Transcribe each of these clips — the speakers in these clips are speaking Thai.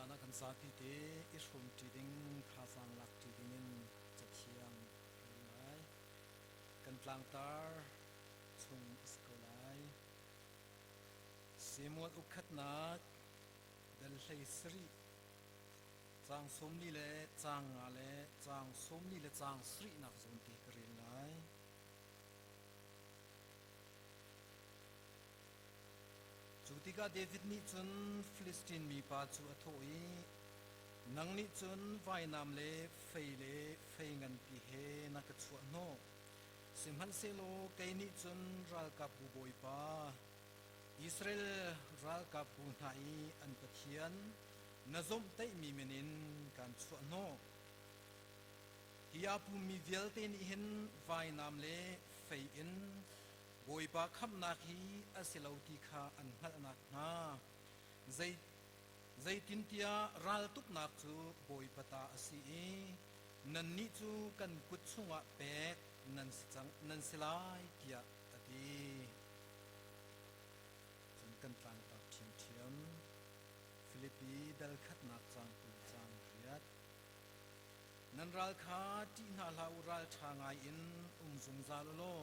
na kan sa ti te ishum ti ding khasang lak ti ding in chathiam lai kan tlang tar chung iskolai simot ukhat na dal hlei sri chang somni le chang nga le chang somni le chang sri nak zon ti krin lai Jutika David ni chun Philistine mi pa chu athoi nang ni chun vainam le fei ngan pi he na ka chu no simhan selo kai ni chun ral ka bu boi pa Israel ral ka pu nai an pathian nazom tai mi menin kan chu no hiya pu mi vel te ni hin vainam le fei in boi ba kham na khi asilauti kha an hal nak na zai tin tia ral tup nak chu boi pata asi nan ni chu kan kut chunga pek nan silai tia ati chun kan tlang ta thiam Philippi dal khat nak chang pu chang riat nan ral kha ti na lau ral thangai in zung zalo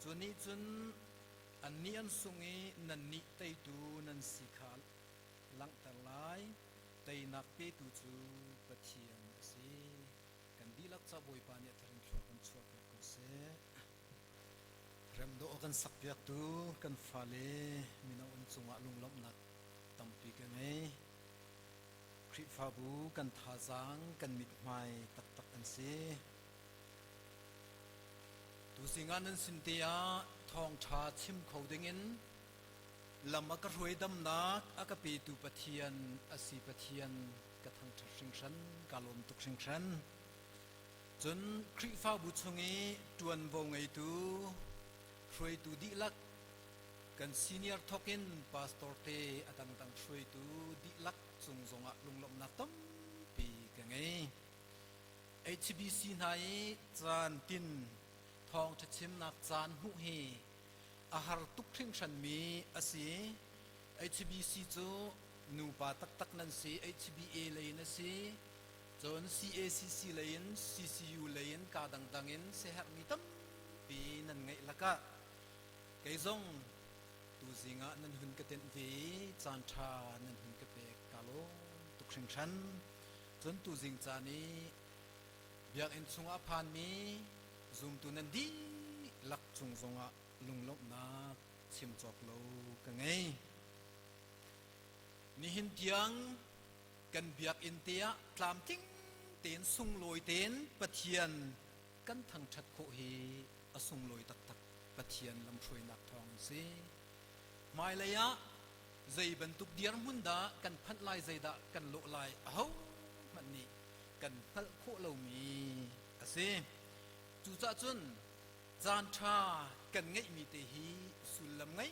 chuni chun an ni an sungi nan ni tei tu nan sikhal lang talai tei nak pe tu chu pathian si kan dilak cha boi pa ne tharin thlo kan chuak ko se rem do kan sakpiak tu kan fale mina on chunga lunglom nak tampi ka ngai khri fa bu kan thazang kan mit mai tak tak an se tu singan an sintia thong tha chim khodingin lama ka roi dam nak aka pe tu pathian asi pathian ka thang thring than kalom tuk sing than chun khri fa bu chungi tuan bo ngai tu roi tu di lak kan senior thokin pastor te atang tang roi tu di lak chung zonga lunglom na tam pi ka ngai HBC nai chan tin thong chachim nak chan hu he ahar tuk thing than mi asi HBC chu nu pa tak tak nan si HBA lein asi chon CACC lein CCU lein ka dang dangin se har mi tam pi nan ngai laka kai zong tu zinga nan hun ka ten ve chan tha nan hun ka pe kalo tuk thing than chon tu zing chani biak en chunga phan mi zoom tu nan di lak chung zonga lunglop na chim chok lo ka ngai ni hin tiang kan biak in tia tlam ting ten sung loi ten pathian kan thang that kho hi asung loi tak tak pathian lam throi nak thong se mai laya zai ban tuk diar munda kan phat lai zai da kan lo lai ho man ni kan phal kho lo mi ase chu cha chun chan tha kan ngai mi te hi sulam ngai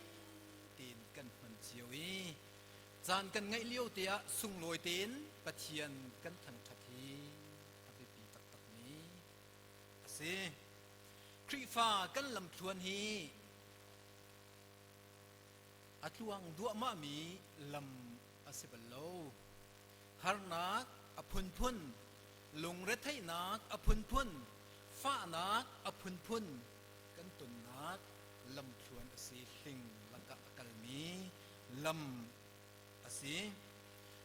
tin kan man chiwi chan kan ngai liu te a sung loi tin pathian kan than thathi abi pi tak tak ni ase khri fa kan lam thuan hi atluang duwa ma mi lam asibalo harna aphun phun lung re thai nak aphun phun fa nak aphun phun kan tun nak lam thuan asi hling laka akal mi lam asi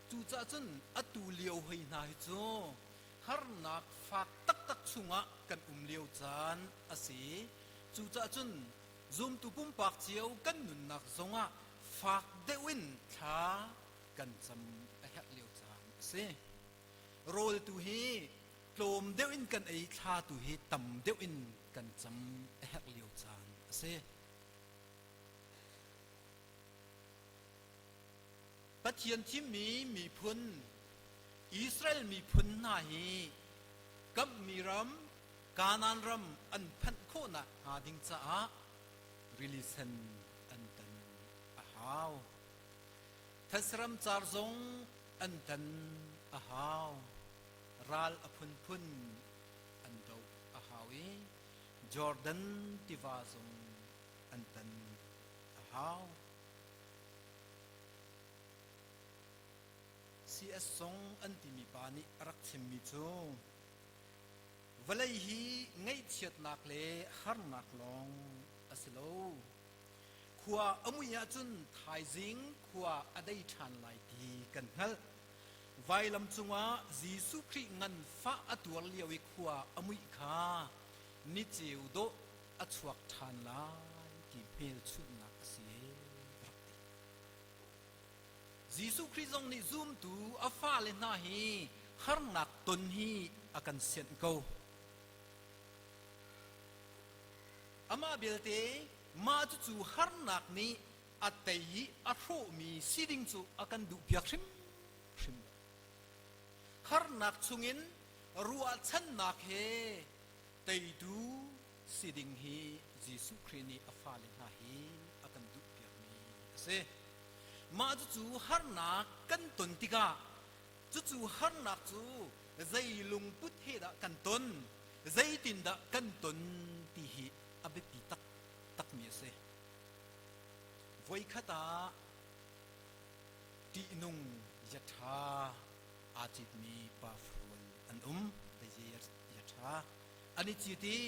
chu cha chun atu liu hoi na hi chu har nak fak tak tak chunga kan liu chan asi chu cha chun zum tu pum pak chiao kan nun nak zonga fak dewin tha kan cham a hak liu chan asi rol tu hi tlom deuh in kan ei tha tu hi tam deuh in kan cham a hek liu chan ase pathian thim mi phun Israel mi phun na hi kap mi ram kanan ram an phan kho na ha ding cha a releasen an tan a haw thasram char zong an tan a haw ral aphun phun an do a hawi Jordan tivazong an tan a haw CS สงอันที่มีปานิรักชิมมิจูวลัยฮีไงเชียดนักเลฮาร์นักลองอสโลขัวอมุยาจุนไทยจิงขัวอได้ชันไลตีกันฮัลไวลำจงว่าจีสุครีงันฟ้าอตัวเลียวิขัวอมุยคานิจิวโดอชวกชันไลที่เมลชุนนักเสียจีสุครีจงนิซุมตูอฟ้าเลน่าฮีฮาร์นักตนฮีอากันเสียนกูอามาเบลเตมาจู่ฮาร์นักนี้อัตย์อัตโรมีสิดิงจู่อากันดูเปียกชิมฮาร์นักชุงินรัวชันนักเฮเตยดูสิดิงฮีจิสุครีนีอัฟาลินาฮีอากันดูเปียกมีเสมาจู่ฮาร์นักกันตุนติกาจู่ฮาร์นักจู่ใจลุงพุทธเฮดะกันตุนใจตินดะกันตุนที่ฮีอเบปีตักมีเสไว้ขตาตีนุงยัตถาอาจิตมีปาฟรุลอันได้ยัตถาอันนี้จิตี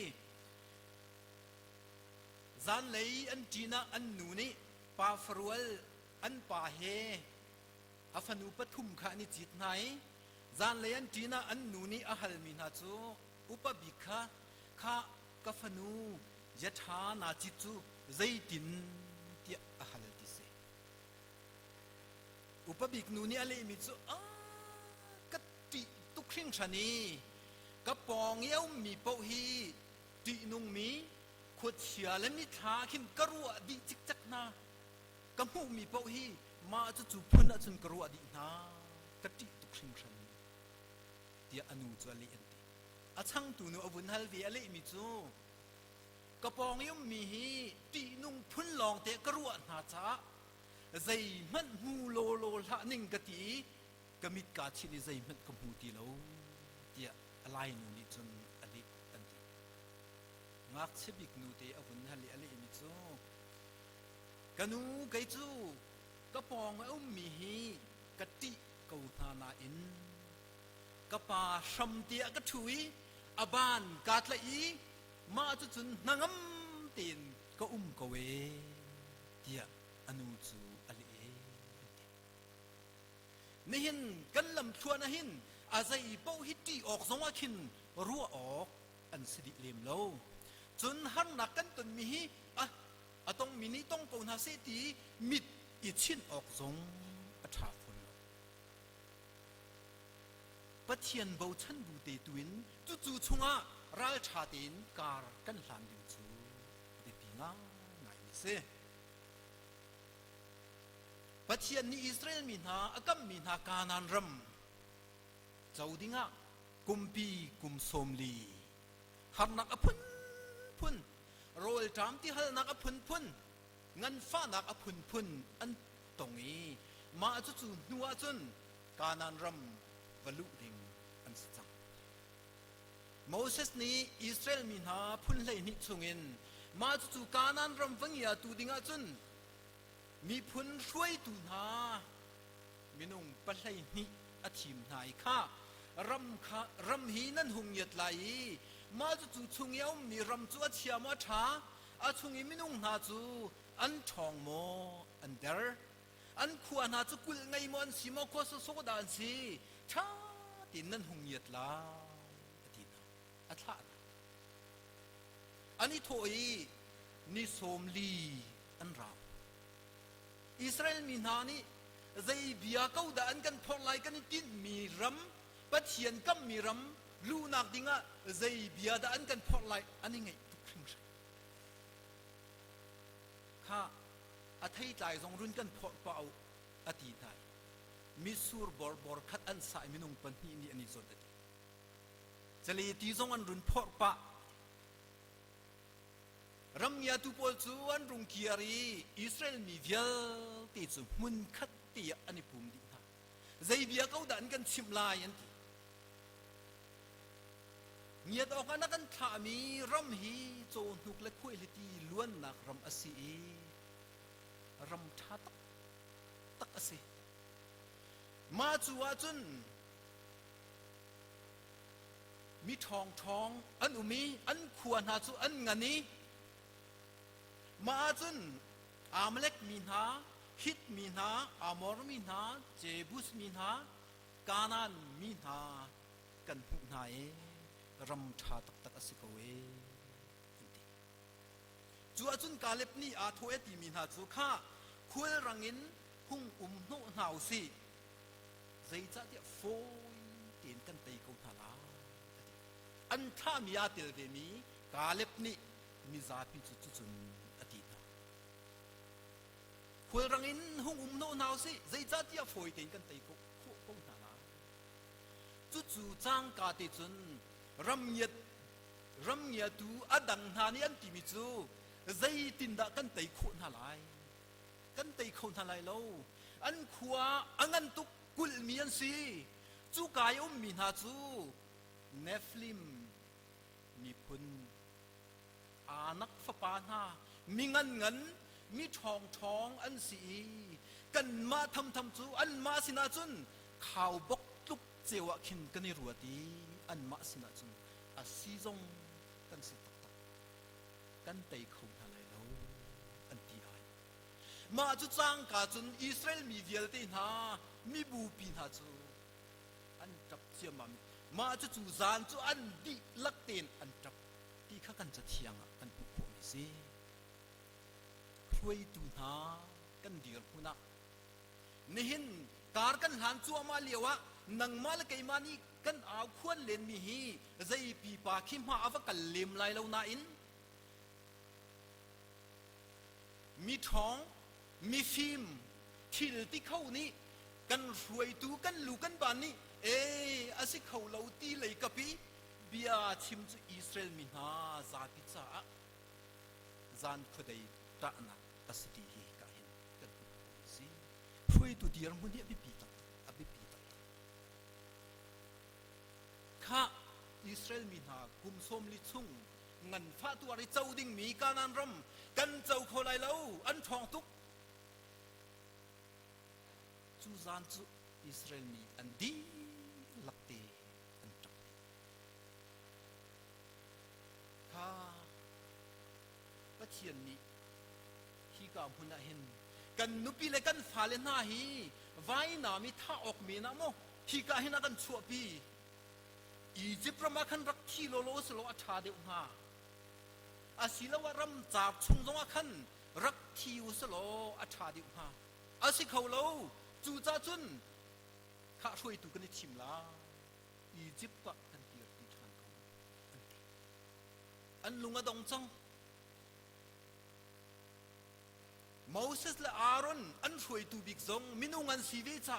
จานเลยอันจีน่าอันนูนี่ปาฟรุลอันปาเฮอาฟนูปทุมขานี่จิตไหนจานเลยอันจีน่าอันนูนี่อาฮัลมินาจูอุปบิกะข้ากฟนูยัตถานาจิจูใจตินที่อาฮัลติเสอุปบิกนูนี่อะไรมิจูกัติตุคริงชนีกระปองเย้ามีเปาฮีตีนุงมีขวดเชียและมิทาขิมกรัวดีจิกจักนากำหูมีเปาฮีมาจะจูพุนจนกรัวดีนากติตุคริงชนีเดียอนุจวลีอันตีอาช่างตูนูอวุนฮัลวีอะไรมิจูกระปองเย้ามีฮีตีนุงพุนลองเตะกรัวนาจ้าใจมันหูโลโลละนิ่งกติกมิดกาชินิใจมันกมูตีโลเดียอะไรนูนี่จนอลิอันดีงักเชบิกนูเตอวุนฮัลลีอะไรมิจูกันูไกจูกระปองเอามีฮีกติกูนานาอินกระปาชัมเตียกระถุยอบานกาตละอีมาจุนนางมตีนก็กเวเดียอนุจูอลิเอนี่หินกันลำชวนหินอาศัยเป้าฮิตตีออกสงว่าขินรัวออกอันสิริเลมโลจนหันหนักกันตนมีฮีต้องมินิต้องปูนาเสตีมิดอิชินออกสงอัฐาฝนปะเทียนเบาชันบูเตตุนจู่ชงะราชาตินการกันหลานดิวจูเดปีง่าไงมิเซปะเทียนนี่อิสราเอลมีนาอากำมีนากานันรำเจ้าดิงะกุมปีกุมสมลีหานักอพุนพุนโรลจามที่หานักอพุนพุนงันฟ้านักอพุนพุนอันตรงนี้มาจู่นัวจุนกานันรำวลุดิงอันสัจโมเสสนี้อิสราเอลมีนาพุนเลยนิชงเงินมาจู่กานันรำฟังยาตูดิงะจุนมีพุนช่วยตูนามินุงปะไลนี่อธิมนายข้ารำฮีนั่นหงยัดไหลมาจู่ชงเย้ามีรำจวดเชียมาช้าชงมินุงนาจูอันทองโมอันเดอร์อันขวานาจูกุลไงมอนสีมอคสโซดานสีช้าตินนั่นหงยัดลาอดีนาอัฐาอันนี้โถยนิสมลีอันราวอิสราเอลมีนานี่ใจเบียเก้าด่านกันพอไลกันกินมีรำปัจเจียนกัมมีรำลูนักดิงะใจเบียด่านกันพอไลอันนี้ไงทุกครั้งข้าอาทิตย์ใจทรงรุ่นกันพอเปล่าอาทิตย์ไหนมิสูร์บอร์คัดอันสายมินุงปันนี่อันนี้สุดที่จะเลยที่ทรงอันรุ่นพอเปล่ารำยาตุปอลจูอันรุงเกียรีอิสราเอลมีเวลติดจุมุนขัดตีอันนี้ปุ่มดีนะใจเบียเขาดันกันชิมลายันทีเงียดออกกันนักกันถามีรำฮีโจนุกและคุยเลตีล้วนนักรำอาศีรำชาตักอาศี มาจูว่าจุนมีทองอันอุมีอันควรหาจูอันงันนี้มาจุนอามเล็กมีนาฮิตมีนาอามอร์มีนาเจบุสมีนากานันมีนากันหุนายรำชาตักอสิกเวจูอาจุนกาเล็บนี่อาโทเอติมีนาจูข้าคุยรังอินหุ่งโนหนาวสิใจจะเดียโฟยเตียนกันตีกูทาลาอันท่ามีอาติลเวมีกาเล็บนี่มีซาปิจุนอดีตคุยรังอินหุ่งโนหนาวสิใจจะเดียโฟยเตียนกันตีกูทาลาจูจังกาติจุนรำเงียดูอดังนานี่อันติมิจูใจตินดากันตีกูทาลายกันตีเขาทลายเราอันขวาอันตุกกุลมีอันซีจูกายมีนาจูเนฟลิมมีพุนอานักฟปานามีเงินมีทองอันสีกันมาทำจูอันมาสินาจุนข่าวบกลุกเจวะขินกันในรัวดีอันมาสินาจุนอาซีจงกันสิตักกันตีเขาทลายเราอันตีมาจุจังกาจุนอิสราเอลมีเดียลตีนามีบูปีนาจูอันจับเชื่อมาจุจูจานจูอันดีลักเต็นอันจับที่ข้ากันจะเทียงอันผู้คนสิช่วยดูนากันเดียร์พุนะนี่เห็นการกันหันจัวมาเลียวะนังมาลกไอมานี่กันเอาควนเลนมีฮีใจปีปาคิมหาอวกันเลมไลเลวนาอินมีท้องมีฟิล์มที่ที่เขานี่กันรวยตูกันลูกันบานนี่อาศัยเขาเราตีเลยกับพี่เบียชิมจูอิสราเอลมีนาซาติจ้าจานคนใดตาหนักอาศัยที่กันเห็นกันสิรวยตูเดียร์มันเนี่ยบิบิตักข้าอิสราเอลมีนากุมสมลิชุงเงินฟ้าตัวริเจ้าดิ่งมีการนันรำกันเจ้าคนไรเราอันทองตุกจูจานจูอิสราเอลมีอันดีลักเตอันจับข้าปะเทียนนี้ฮีกามพุนเห็นกันนุปีเลกันฟาเลนาฮีไว้นามิท่าออกมีนะโมฮีกาเห็นกันชัวปีอียิปต์ประมาคันรักที่โลสโลอัฐาเดอุฮาอาศิลวารำจากชุงจงขันรักที่อุสโลอัฐาเดอุฮาอาศิเขาโลจูจ้าจุนข้าช่วยตุกันในชิมลาอียิปต์ก็กันเกียรติทานเขาอันลุงอดงจังโมเสสและอาารอนอันช่วยตุบิกซงมินุงันสีเวจ้า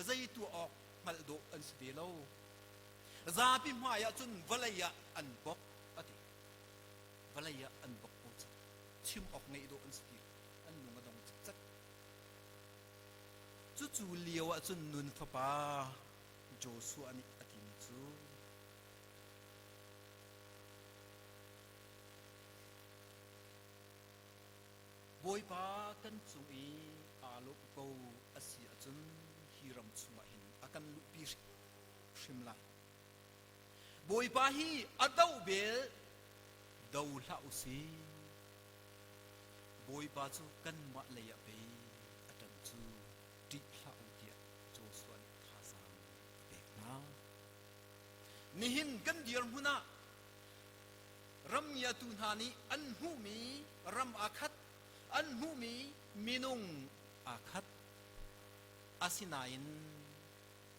ใจตัวออกมาโดอันสเดโลซาบิมายาจุนวลัยอันบกอดีวลัยอันบกโอจชิมออกในโดอันสเดอันลุงอดงจักจูเลียวจุนนุนฟปาโจสุอันอติมิจูบอยปากันจุอีอาลุกโกอาเซียจุนฮิรัมสุมาหินอากันลุปีชิมไลบอยปาฮีอัดาวเบลดาวลาอุซีบอยปาจูกันมาเลยเบอัดัมจูดิลาอุเดียโจสวนทาซามเบกนานี่หินกันเดียร์มุนะรัมยาตุนฮานีอันหูมีรัมอาคัดอันหูมีมินุงอาคัดอาสินาอิน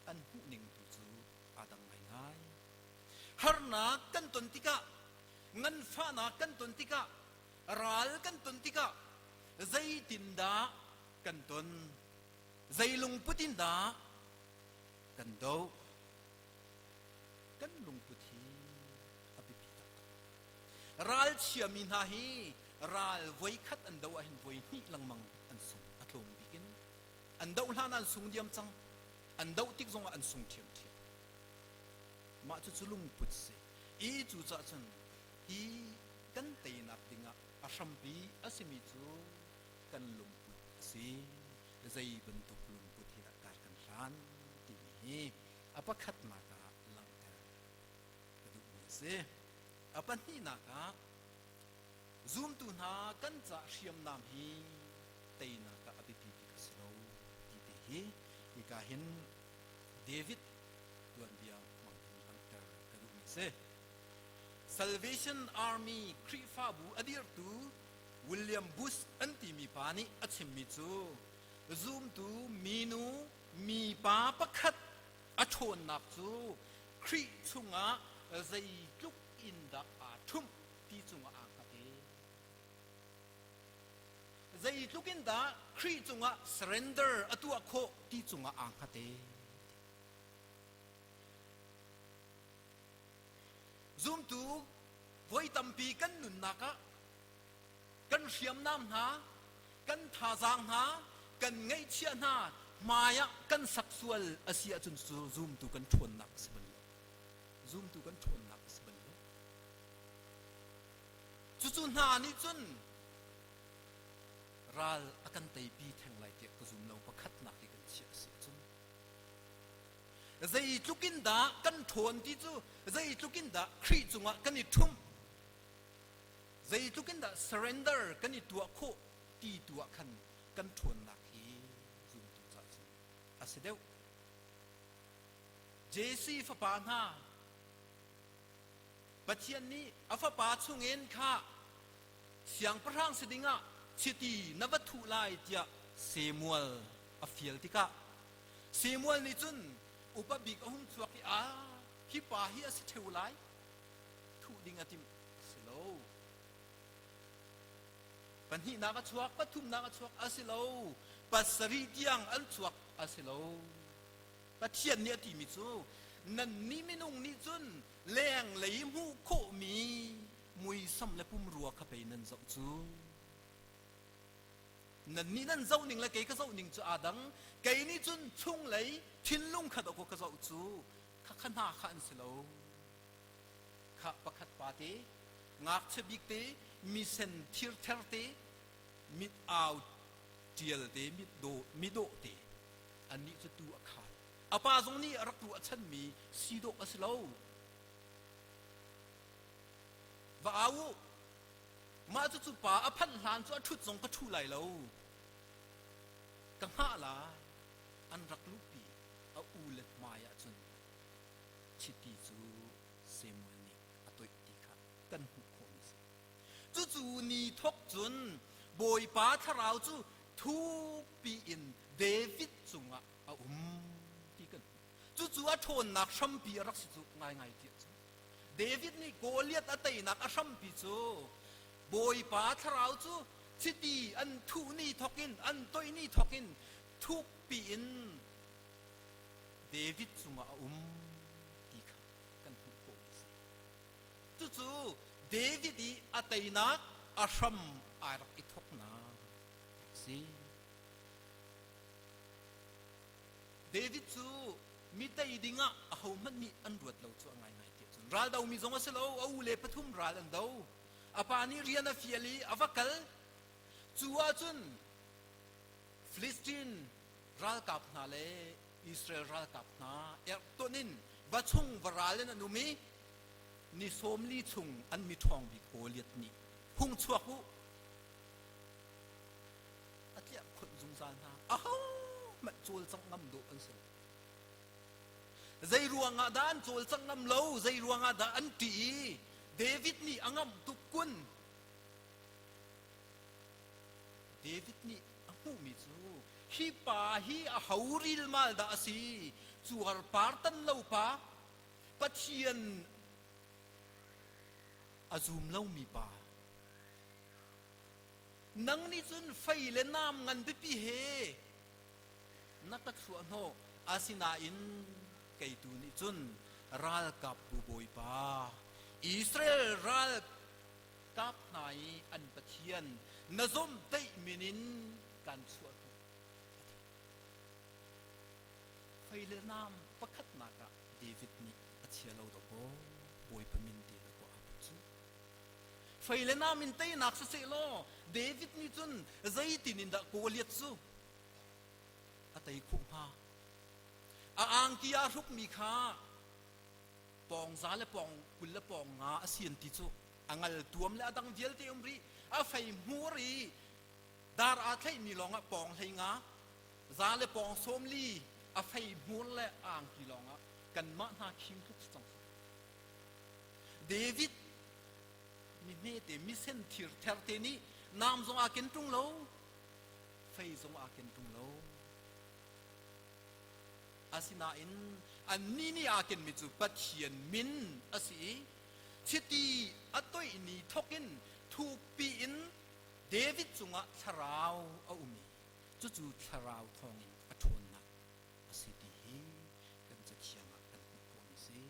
อันหูหนึ่งตุจูอาดังไงง่ายฮาร์นากันตุนติกะเงินฟ้านากันตุนติกะรัลกันตุนติกะใจตินดากันตุนใจลุงพุตินดากันโดกันลุงพุทีอภิพิตารัลเชียมินาฮีรัลไว้คัดอันโดอันไว้นี่ลังมังอันสูงอัตลมบิกินอันโดลานันสูงเดียมจังอันโดติกจงอันสูงเทียมมาจุลุงพุทธสิอีจุจัจันอีกันเตนับดิ่งอาชัมปีอาศิมิจูกันลุงพุทธสิใจบรรทุกลุงพุทธิรักการกันไร านตีนี้อปขัดมากะลังเธอกระดูกมือเสอปันนี่นักะซูมตุนากันจะเชียมนามฮีเตยนักะอภิพิกสโลตีเตฮีอีกาเห็นเดวิดตัวเดียวมังหินลังเธอกระดูกมือเส Salvation Army ครีฟาบูอดีตตูวิลเลียมบุชอันที่มีปานีอัจฉริยะซูมตูมีนูมีปาประคัดอัชวนนักจูครีจุงะใจลุกอินดาอาทุมที่จุงะอังคเตใจลุกอินดาครีจุงะ surrender อตัวโคที่จุงะอังคเตซูมตูไว้ตั้มปีกันนุนนักกันเชียมน้ำหากันท่าจางหากันไงเชียนหามายะกันสักส่วนอาเซียจนซูมตูกันชวนนักสบันซูมตูกันชวนนักสบันจุนหานี่จนรัลอากันเตยปีแทงไหลเตะก็ซูมเราประคัดนักที่กันเชียสิจนใจจุกินดากันชวนที่จูใจจุกินดาครีจุงะกันนี่ทุ่มใจจุกินดา surrender กันนี่ตัวโคตีตัวคันกันชวนนักฮีซูมตูจัดซูอาศัยเดียวเจสีฟ้าปานฮาปัจจัยนี้อาฟ้าปาชุงเงินค่ะเสียงพระร่างสดิงะชิตีนวัตถุลายเดียเซมัวลอฟิลติกะเซมัวลนี่จุนอุปบิกหุ่นสวกฮิปาฮิอาศัยเทวไลทุดิงอติมสโลปัญหานักชวกปฐุมนักชวกอาศัยโลปัสริเดียงอันชวกอาศัยโลปัจจัยนี้ที่มิจูนั่นนี่ไม่นุ่งนี่จุนแรงไหลมูโคมีมวยซ้ำและปุ่มรัวเข้าไปนั่นเจ้าจูนั่นนี่นั่นเจ้าหนึ่งและเกยก็เจ้าหนึ่งจูอาดังเกยนี่จุนชุ่งไหลทินลุงขัดออกก็เจ้าจูข้าขันหาขันสิโลข้าประคัดปาเตงักเชบิกเตมีเซนทิร์เทอร์เตมิดเอาเจียลเตมิโดเตอันนี้จะตัวขาดอาปาตรงนี้รักตัวฉันมีสีโดอัสโลว่าเอามาจุดป่าอภันหลานจุดชุดทรงก็ชุไหลแล้วกังหาละอันรักลูกปีเอาอูเล็ดมายาจนชิตีจูเซมวยนี่อตัวตีค่ะกันหุกคนจูนี่ทกจนบอยป้าทาราวจูทุกปีอินเดวิดจุงะเอาที่กันจูอาชนนักชัมปีรักสิจูง่ายเดียวเดวิดนี่โกเลียตอัตย์นักชัมปีจูบอยป้าทาราวจูชิตีอันทุนี่ทกินอันตัวนี่ทกินทุกปีอินเดวิดจุงะที่ค่ะกันหุกคนจูเดวิดอัตย์นักอาชัมอารักอิทกนาสิเดวิดจูมิตรดิงะเอามันมีอันรวดเราจู่ง่ายเดียวจุนรัลดาวมีจงว่าเสลเอาเล่ปฐุมรัลอันดาวอาปานีเรียนฟิลีอวักลจู่ว่าจุนฟิลิสตีนรัลกับนาเลอิสราเอลรัลกับนาตัวนินวัชงวรัลนันนุมีนิสมลีชุงอันมีทองบิโกเลียดนี่พุ่งชัวกูอาเจียคนสงสารฮะมันโจลสังนำดูอันเสร็จใจรวงอาดานโจลสังนำเล่าใจรวงอาดานอันตีเดวิดนี่อังมตุกุนเดวิดนี่อังหูมิจูฮิปาฮิอาฮาวริลมาลดาซีจูฮาร์ปาร์ตันเล่าปาปัจเจียนอาซูมเล่ามีปานังนี่จุนไฟเลนามงันปิปิเฮนักตักสวนโฮอาสินาอินไกตูนี่จุนรัลกับบูบอยปาอิสราเอลรัลกับนายอันปะเทียนนซมเตมินินการสวนไฟเลนามประคัดนักเดวิดนี่อัจฉริยะเราตโกบอยพมินดีแล้วก็อาบุจูไฟเลนามินเตยนักเสโลเดวิดนี่จุนใจตินินดะโกเลียตซูอัตย์คุ้มฮา กียารุกมีค่าปองซาเลปองกุลเลปองงาเสียนติจูอังลตัวมเลดังเดียลเตียมรีอาไฟมูรีดาร์อาไทนี่ลองปองไทงาซาเลปองสมลีอาไฟมูเลอ่างกีลองกันมาหาคิงทุกสังเดวิดมีเมตมิเซนทิร์เทอร์เตนีนามทรงอาเกนตุงโลไฟทรงอาเกนตุงโลอาศินาอินอันนี้นี่อาเกนมิจูปัจเจียนมินอาศิชิตีอัตอยนี่ทกินทูปีอินเดวิดทรงอาชราวอาอุมีจู่ๆชราวทองอินอัทวนนักอาศิตีฮีกันจะเชียงกันหุบปนสิ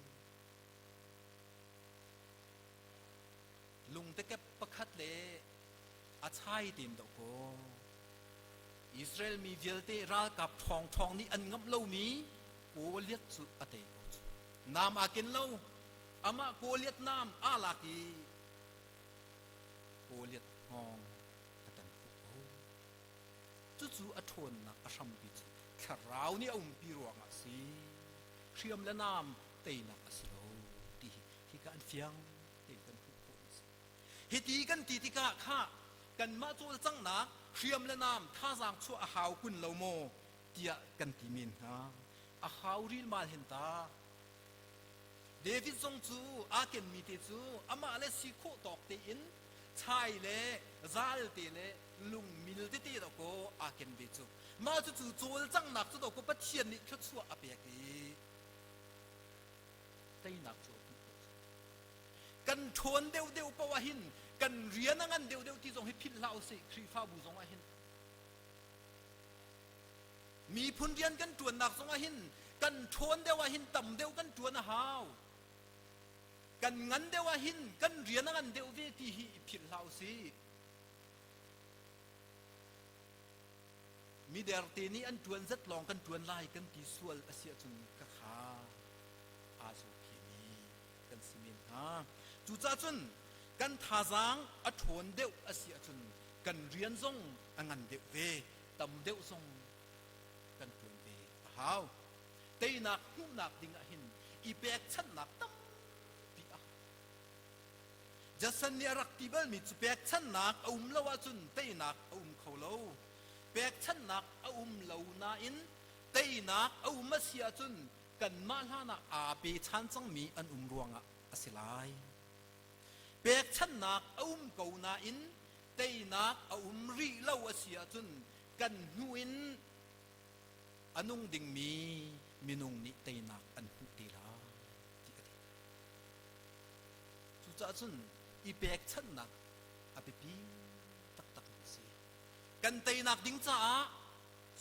ลุงตะเก็บประคัดเลอาชัยติมดอกโกอิสราเอลมีเวลเตรากับทองนี่อันงับเล่ามีโกเลียดสุอเตโกนามอากินเล่าอามาโกเลียดนามอาลากีโกเลียดฮองอาตันฟุโอจู่ๆอัทวนนักอาชัมปิจขราวนี่อุ้มปีรวงอาศีเชื่อมและนามเตยนักอาศิโลที่การเฟียงเตยกันฟุโอฮิตีกันตีติกะข้ากันมาโจจังนักเชื่อมและนามท่าจางชั่วอาหาวกุนเหลาโมเตียกันตีมินฮะอาหาวรีลมาเห็นตาเดวิดทรงจูอาเกนมีเตจูอามาเลสิโคตอกเตอินชายเลซาลเตเลลุงมิลเตเตตโกอาเกนเบจูมาจู่โจจังนักจู่ตโกปัจเจียนนี่ชั่วชั่วอาเปียกีเตยนักจู่กันชวนเดียวปวะหินกันเรียนงั้นเดียวที่ทรงให้พิลาสิครีฟ้าบูทรงอาหินมีพุนเรียนกันจวนหนักทรงอาหินกันชวนเดียวหินต่ำเดียวกันจวนหาวกันงั้นเดียวหินกันเรียนงั้นเดียวที่พิลาสิมีเดอร์ตีนี้อันจวนจัดลองกันจวนไล่กันตีส่วนอาเซียจุนกะขาอาสุขีนีกันสิมินฮะจู่จ้าจุนกันท่าจางอัทวนเดียวอาเซียจุนกันเรียนทรงอันเดียวเวต่ำเดียวทรงกันจวนเวฮาวเตยนักหูนักดิ่งหินอีเบกชันนักตั้มปีอ่ะจะสัญญารักที่เบลมีจุเบกชันนักอุ้มละว่าจุนเตยนักอุ้มเขาเล่าเบกชันนักอุ้มเหล่านาอินเตยนักอุ้มมาเสียจุนกันมาลานักอาเบชันจังมีอันอุ้มรวงอ่ะอาศิลายเบกชันนักอุ้มเกานาอินเตยนักอุ้มรีเล่าเสียจุนกันหูอินอนุงดิ่งมีมินุงนิเตยนักอันหุติลาที่กระดิ่งสุจาจุนอีเบกชันนักอาเปปีตักสิกันเตยนักดิ่งจ้า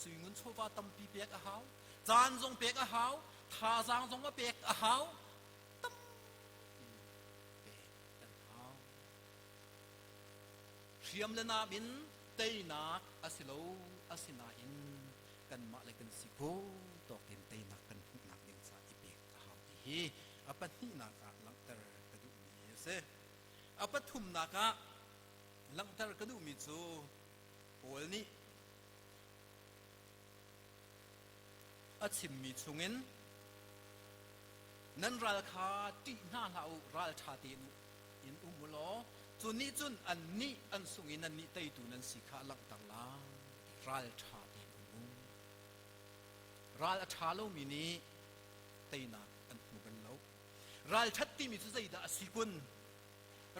สุยงุนโชวาตัมปีเบกอาหาวจานทรงเบกอาหาวท่าจางทรงก็เบกอาหาวตัมเบกกันหาวเชียมเลนาบินเตยนักอาศิโลอาศินาอินกันมาเลยกันสิโกตอกเต็นเตยนักกันหุนักยังสาอีเบกอาหาวที่อปัตตินักหลังเตอร์กระดูมีเสอปัตถุมนักหลังเตอร์กระดูมีจูโอลนี่อาชิมมีชุงินนั้นราคาที่หน้าเราราชาตินุอินอุมโลจุนี้จุนอันนี้อันสุงินันนี้เตยตูนันสิขาหลังต่างลาราชาตินุราชาโลมินีเตยนักอันมุกันโลราชาติมีสุดใจดาสิกุน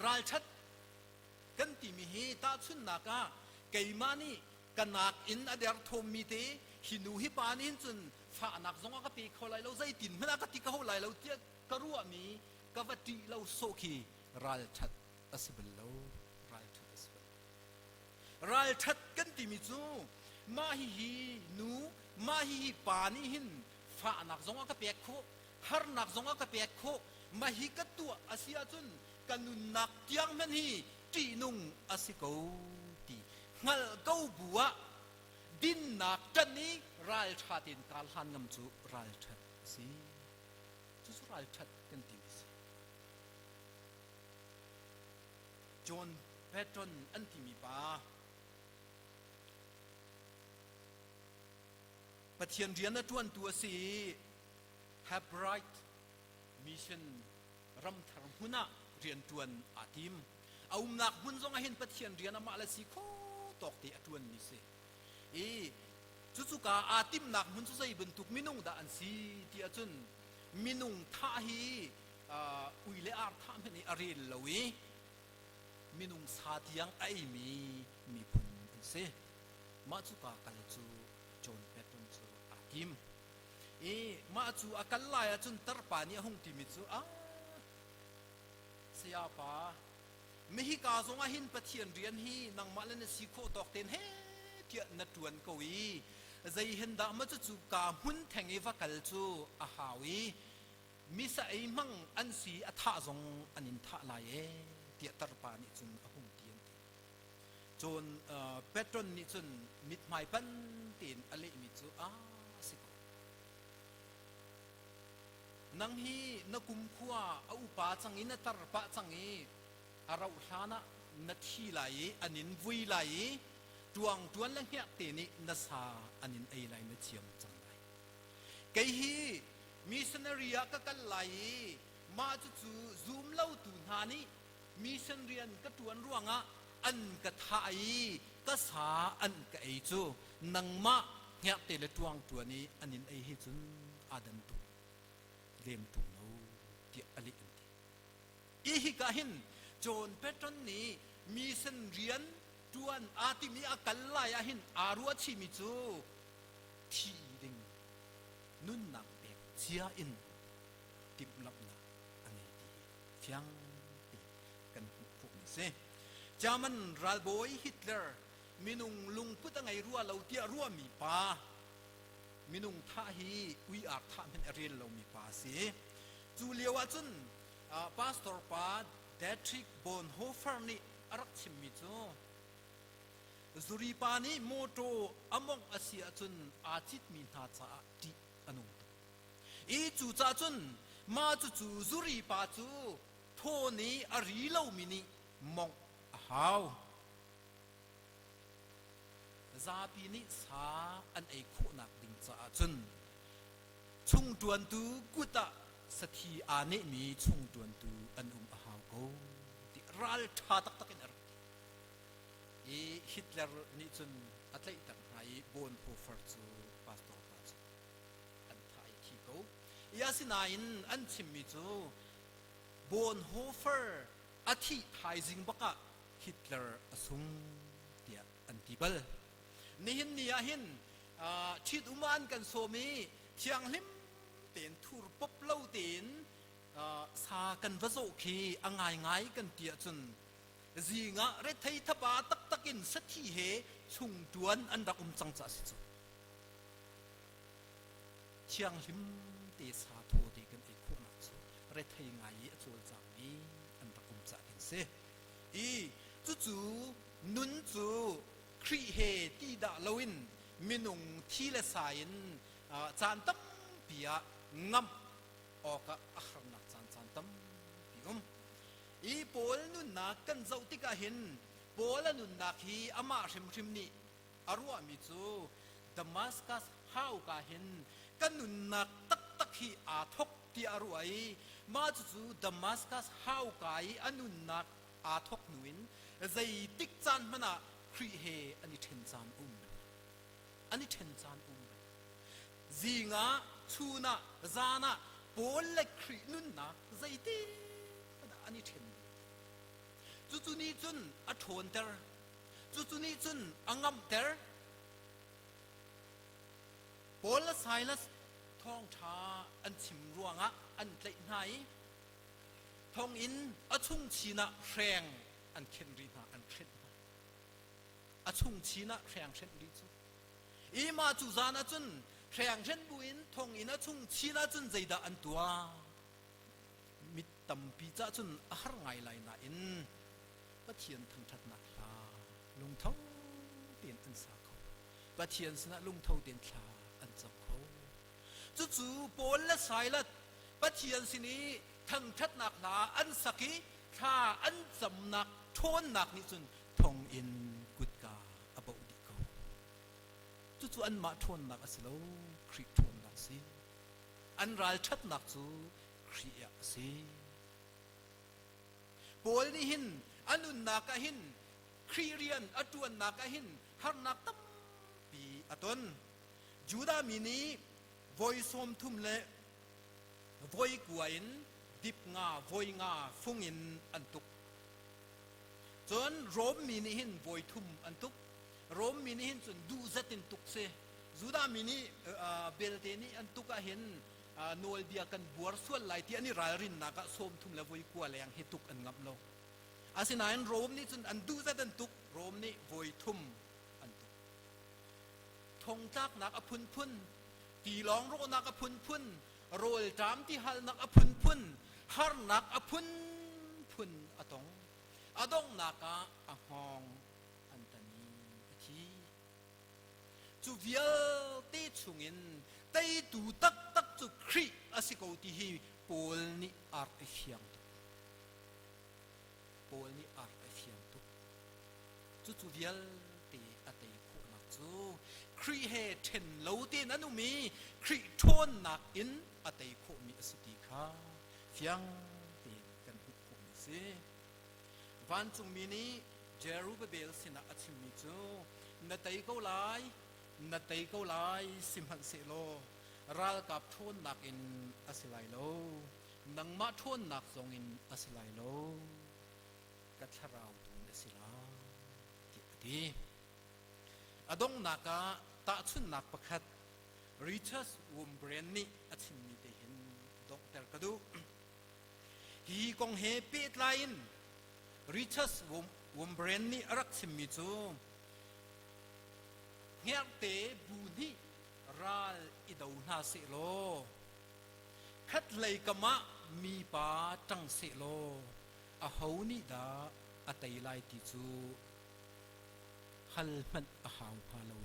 ราชากันที่มีเหตุชุนนักเกี่ยมานี่กันนักอินอเดียร์ทอมมีเตหินูฮิปานินจุนฝานักสงฆ์ก็ปีเขาไล่เราใจตินเมื่อนักติเขาไล่เราเจ้ากระรัวมีกวัติเราโซคีราชาอัศบลโลราชาอัศบลราชากันที่มีจูมาฮินูมาฮิปานิหินฝานักสงฆ์ก็เปียกโคฮาร์นักสงฆ์ก็เปียกโคมาฮิกัตัวอาเซียจุนกันนุนักเตียงมันฮีจีนุงอาศิโกตีงัลเก้าบัวดินนักจันนี้ราชาตินกาลฮันงำจูราชาสิจูราชากันติมิสิจอนเปตรอนอันติมีปาปะเทียนเรียนนะจวนตัวสี have right mission รำทารมุนะเรียนจวนอาทิมเอาหนักหุ่นทรงเห็นปะเทียนเรียนมาเลสิโคตอกตีจวนนี่สิจุกาอาทิมหนักหุ่นสุดใจบรรทุกมินุงด่านสีที่จุนมินุงท่าฮีอุยเลอาร์ท่ามันนี่อารีลลวีมินุงสาธิยังไอมีพุ่นสิมาจุกากัลจูจนเป็ดจุนจูอาทิมมาจูอากัลลายจุนตรปานี่หงติมิจูเสียป้าไม่ฮิกาซงอาหินปะเทียนเรียนฮีนังมาเลนสิโคตอกเต็นเฮเทียนจวนกวีใจเห็นดามาจูกาหุ่นแทงอีฟักลจูอาหาวีมิสไอมังอันสีอัฐาซงอันนินทะลายเตียตรปานิจุนอหุงเตียนจนเปตรอนนิจุนมิดไมปันตีนอะไรมิจูสิโกนังฮีนักุมขัวอุปาจังอินตรปาจังอีอาราอุชานะนัทฮีไหลอันนินวุยไหลดวงดวนและเหี้ยเตนินัสาอันนินไอไหลนัเจียมจังไหลไกฮีมิชชันนารีก็กันไหลมาจู่ซูมเล่าตุนหานี้มิชชันเรียนก็ตวนร่วงอันกะทายก็สาอันกะไอจูนังมาเหี้ยเตละดวงตัวนี้อันนินไอฮิจุนอาดันตุเลียมตุนเอาที่อลิอันที่ฮิกาหินโจนเปตรอนนี้มิชชันเรียนจวนอาติมีอากัลลายหินอารัวชิมิจูทีดิงนุนนังเบกเชียอินติบลับนาอันนี้ดีเฟียงตีกันพวกนี้เสจามันรัลโบยฮิตเลอร์มินุงลุงพุทธไงรัวเราเตียรัวมีปามินุงท่าฮีวิอาท่าเป็นเรียนเรามีปาเสจูเลียวจุนพาสตอร์ปาเดทริกบอนโฮเฟอร์นี่รักชิมิจูสุริปานีโมโตอมองอาเซียจุนอาจิตมินาจาติอนุจูจาจุนมาจูสุริปาจูโทนี้อารีเลวมินีมองฮาวซาปีนิสาอันไอโคนักดิงจาจุนชุงดวนตูกุตะสถีอาเนมีชุงดวนตูอันฮาวโกติรัลทาตักตักอินฮิตเลอร์นี่จนอัตเลตังไฮบอนโฮเฟอร์จูพาสตอร์พาสอันไทยที่เขายาสินาอินอันชิมมิจูบอนโฮเฟอร์อาทิไทยจิงบักะฮิตเลอร์อสุงเดียอันติเบลนี่หินนี่หินชิดอุมานกันโซมีเชียงลิมเตียนทูรปบเล่าเตียนสากันวะโซคีอ่างไงกันเตียจนจีงะเรทไทยทบาตักตักินสักทีเหชุงดวนอันดักจังจัสิจุเชียงหิมเตสาโทดีกันอีกคนนักจุเรทไทยไงจูจังนี้อันดักจักินเสจู่นุนจูครีเฮตีดาลวินมินุงทีเลสายนจานตั้มปียงำออกอัครนักจานตั้มปีโปลนุนนักกันเจ้าติกาเห็นโปลนุนนักฮีอามาชิมนี่อารัวมิจูดามัสกัสฮาวกาเห็นกันนุนนักตักฮีอาทกที่อารัวมาจูดามัสกัสฮาวกาอันนุนนักอาทกนุนใจติกจานมันอะครีเฮอันนี้เทนจานอันนี้เทนจานจีงะชูนะจานะโปลเล็กครีนุนนักใจติอันนี้เทนจู่นี้จุนอัฐวนเตอร์จู่นี้จุนอังกัมเตอร์โปลไซลัสท้องชาอันชิมรวงอันใจไหนท้องอินอชุงชีนะแรงอันเข็นรีนาอันเข็นอชุงชีนะแรงเช่นรีจูมาจู่จานะจุนแรงเช่นบุอินท้องอินอชุงชีนะจุนใจดาอันตัวมิตตัมปีจ้าจุนอาหารไงไหลน่ะอินปะเทียนทั้งทัดนักลาลุงเท่าเตียนอันสาเขาปะเทียนสนะลุงเท่าเตียนลาอันจับเขาจู่โปลและสายละปะเทียนสินี้ทั้งทัดนักลาอันสักีข้าอันจำนักทนนักนี่จุนทองอินกุดกาอบ่าวดิเขาจู่อันมาทนนักสิโลคริกทนนักสิ อันรัลชัดนักจูครียสิปอลนี่หินอันนุนนักหินครีเรียนอจวนนักหินฮาร์นักตั้มปีอตนจูดามินีวอยสมทุมเลวอยกวยน์ดิบงาวอยงาฟุงอินอันตุกจนโรมมินิหินวอยทุมอันตุกโรมมินิหินจนดูจัตินตุกเซจูดามินีเบลเตนีอันตุกเห็นโนเอลเบียกันบัวส่วนไหลที่อันนี้รายรินนักสมทุมเลวอยกวยแรงเหตุกอันงับโลอาศินัยโรมนี่จนอันดูจัตินตุกโรมนี่วอยทุมอันตุกทงจักนักอพุนพุนตีลองโรนักอพุนพุนโรลจามที่ฮัลนักอพุนพุนฮาร์นักอพุนพุนอตงอดงนักอหองอันตันีทีจูเวียตีชุงินตีดูตักตักจูครีอาศิโกติฮีปอลนี่อาร์เอฟียมตุปอลนี่อาร์เอฟียมตุจูเวียตีอเตยคู่นักจูครีเฮเทนโลตีนันุมีครีทวนนักอินอเตยคู่มีอสุติขาเฟียงตีกันหุกคู่สิวันจุงมินีเจรูบเบลสินะอัจฉริจูนาเตยเขาไลนาเตยเขาไลสิมันเสโลรัลกับทวนนักอินอสิไลโลนังมาทวนนักทรงอินอสิไลโลกัจฉราวตุนอสิลาที่อดงนักตาชุนนักประคัดริชาร์ดวอมเบรนนี่อัจฉริเตหินดอกเตอร์กระดูฮีกงเฮปิดไลน์ริชาร์ดวอมเบรนนี่รักสิมิจูเฮียเตบูนี่รัลอิดาวนาเซโลคัดเลยกมะมีปาจังเซโลอาหูนี่ดาอัตยไลติจูฮัลมันอาหาวพาลเว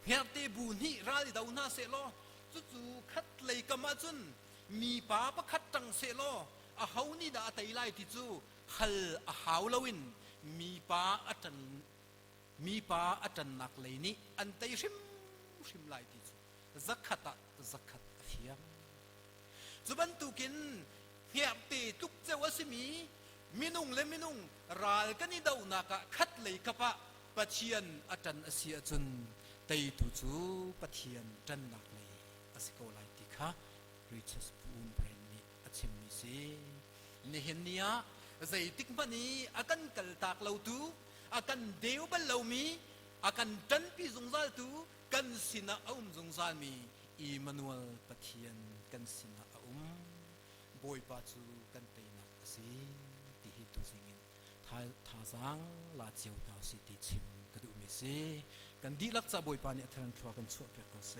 เฮียเตบูนี่รัลอิดาวนาเซโลจู่ๆคัดเลยกมะจุนมีปาปะคัดจังเซโลอาหูนี่ดาอัตยไลติจูฮัลอาหาวลวินมีปาอัตันมีปาอัตันนักเลยนี่อันเตยชิมไลติจูzakatเฟียงจุบันตุกินเฮียเตตุกเจวสิมีมินุงเลมินุงรัลกันนี่ดาวนักคัดเลยกะปะปัจเจียนอัตันอเสียจุนเตยตุจูปัจเจียนจันนักเลยอสิโกไลติค่ะริชสปูนเบรนนี่อัจฉริเซนี่เห็นเนียใจติกมันนี่อากันกัลตากเหลาตูอากันเดียวบัลเหลามีอากันจันปีสงสารตูกันสินะอุ้มสงสารมีอิมานูเอลปัจเจียนกันสินะอุ้มบอยปัจจุกันเตนักสิที่ฮิตุสิงินท่าสังลาเจียวนาสิติชิมกระดูมิสิกันดีลักษะบอยปานี่ทางทัวกันชั่วเปรกเส